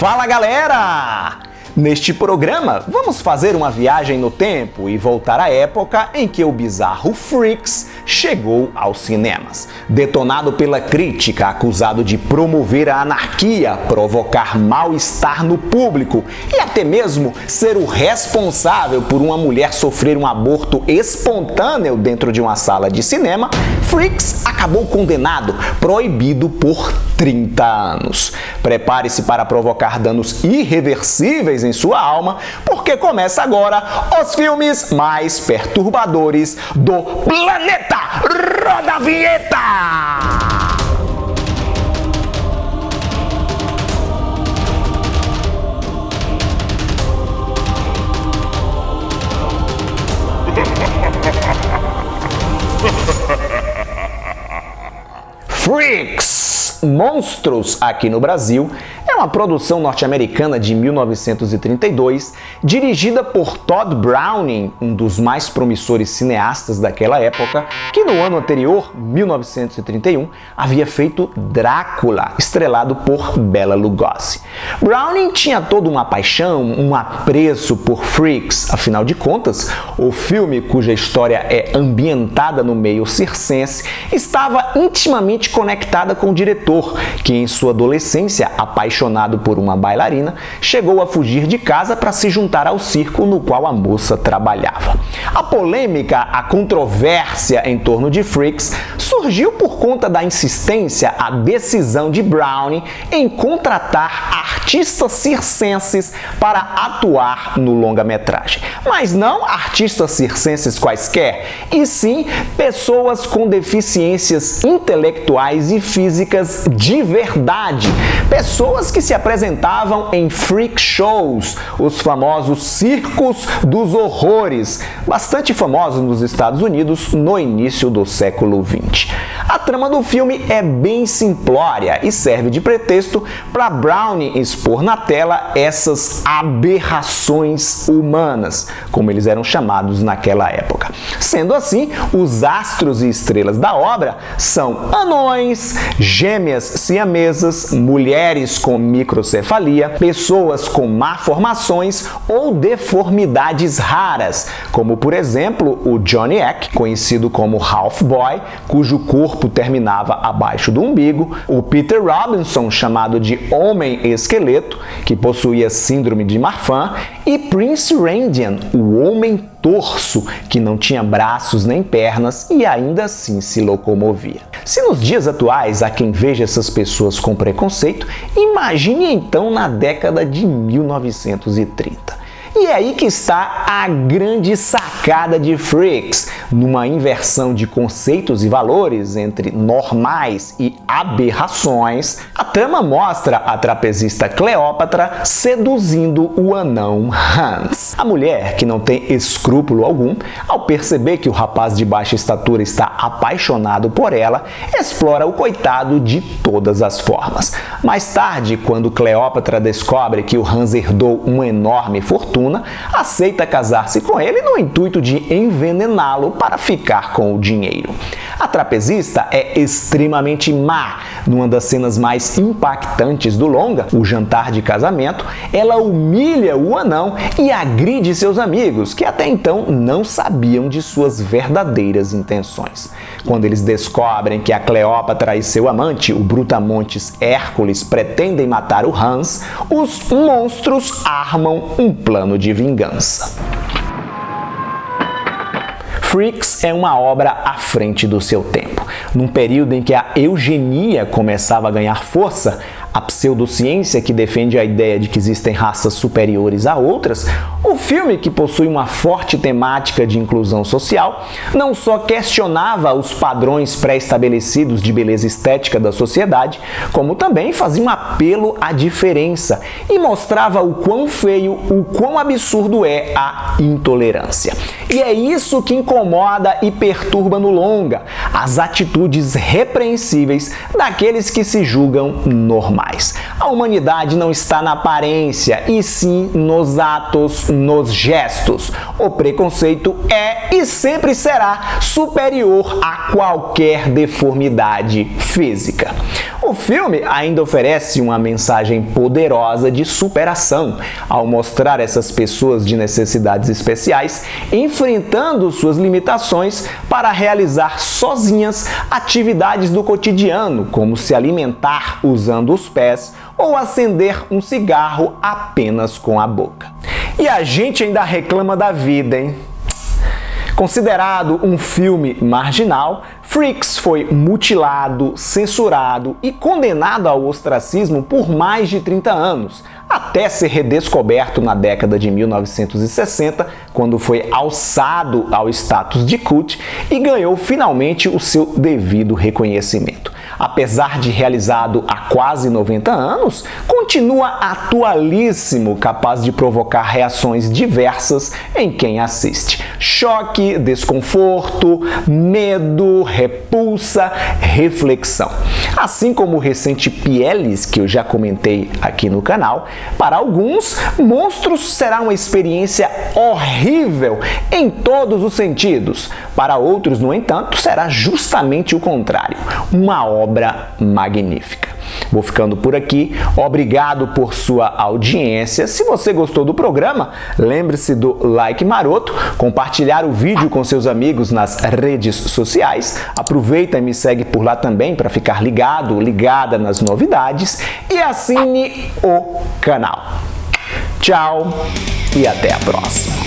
Fala galera! Neste programa, vamos fazer uma viagem no tempo e voltar à época em que o bizarro Freaks chegou aos cinemas. Detonado pela crítica, acusado de promover a anarquia, provocar mal-estar no público e até mesmo ser o responsável por uma mulher sofrer um aborto espontâneo dentro de uma sala de cinema, Freaks acabou condenado, proibido por 30 anos. Prepare-se para provocar danos irreversíveis em sua alma, porque começa agora os filmes mais perturbadores do planeta. Roda a vinheta! Freaks, Monstros aqui no Brasil, é uma produção norte-americana de 1932, dirigida por Tod Browning, um dos mais promissores cineastas daquela época, que no ano anterior, 1931, havia feito Drácula, estrelado por Bela Lugosi. Browning tinha toda uma paixão, um apreço por Freaks, afinal de contas, o filme, cuja história é ambientada no meio circense, estava intimamente conectada com o diretor, que em sua adolescência, apaixonado por uma bailarina, chegou a fugir de casa para se juntar ao circo no qual a moça trabalhava. A polêmica, a controvérsia em torno de Freaks surgiu por conta da insistência, a decisão de Browning em contratar artistas circenses para atuar no longa-metragem. Mas não artistas circenses quaisquer, e sim pessoas com deficiências intelectuais e físicas de verdade. Pessoas que se apresentavam em freak shows, os famosos circos dos horrores, bastante famosos nos Estados Unidos no início do século XX. A trama do filme é bem simplória e serve de pretexto para Browning expor na tela essas aberrações humanas, como eles eram chamados naquela época. Sendo assim, os astros e estrelas da obra são anões, gêmeas siamesas, mulheres com microcefalia, pessoas com malformações ou deformidades raras, como por exemplo o Johnny Eck, conhecido como Half Boy, cujo corpo terminava abaixo do umbigo, o Peter Robinson, chamado de Homem Esqueleto, que possuía síndrome de Marfan, e Prince Randian, o Homem Torso, que não tinha braços nem pernas e ainda assim se locomovia. Se nos dias atuais há quem veja essas pessoas com preconceito, imagine então na década de 1930. E é aí que está a grande sacada de Freaks, numa inversão de conceitos e valores entre normais e aberrações. A trama mostra a trapezista Cleópatra seduzindo o anão Hans. A mulher, que não tem escrúpulo algum, ao perceber que o rapaz de baixa estatura está apaixonado por ela, explora o coitado de todas as formas. Mais tarde, quando Cleópatra descobre que o Hans herdou uma enorme fortuna, aceita casar-se com ele no intuito de envenená-lo para ficar com o dinheiro. A trapezista é extremamente má. Numa das cenas mais impactantes do longa, o jantar de casamento, ela humilha o anão e agride seus amigos, que até então não sabiam de suas verdadeiras intenções. Quando eles descobrem que a Cleópatra e seu amante, o brutamontes Hércules, pretendem matar o Hans, os monstros armam um plano de vingança. Freaks é uma obra à frente do seu tempo. Num período em que a eugenia começava a ganhar força, a pseudociência que defende a ideia de que existem raças superiores a outras, o filme, que possui uma forte temática de inclusão social, não só questionava os padrões pré-estabelecidos de beleza estética da sociedade, como também fazia um apelo à diferença e mostrava o quão feio, o quão absurdo é a intolerância. E é isso que incomoda e perturba no longa, as atitudes repreensíveis daqueles que se julgam normais. mais. A humanidade não está na aparência, e sim nos atos, nos gestos. O preconceito é e sempre será superior a qualquer deformidade física. O filme ainda oferece uma mensagem poderosa de superação, ao mostrar essas pessoas de necessidades especiais enfrentando suas limitações para realizar sozinhas atividades do cotidiano, como se alimentar usando os pés ou acender um cigarro apenas com a boca. E a gente ainda reclama da vida, hein? Considerado um filme marginal, Freaks foi mutilado, censurado e condenado ao ostracismo por mais de 30 anos, até ser redescoberto na década de 1960, quando foi alçado ao status de cult e ganhou finalmente o seu devido reconhecimento. Apesar de realizado há quase 90 anos, continua atualíssimo, capaz de provocar reações diversas em quem assiste. Choque, desconforto, medo, repulsa, reflexão. Assim como o recente Pieles, que eu já comentei aqui no canal, para alguns, Monstros será uma experiência horrível em todos os sentidos. Para outros, no entanto, será justamente o contrário, uma obra magnífica. Vou ficando por aqui. Obrigado por sua audiência. Se você gostou do programa, lembre-se do like maroto, compartilhar o vídeo com seus amigos nas redes sociais. Aproveita e me segue por lá também para ficar ligada nas novidades e assine o canal. Tchau e até a próxima.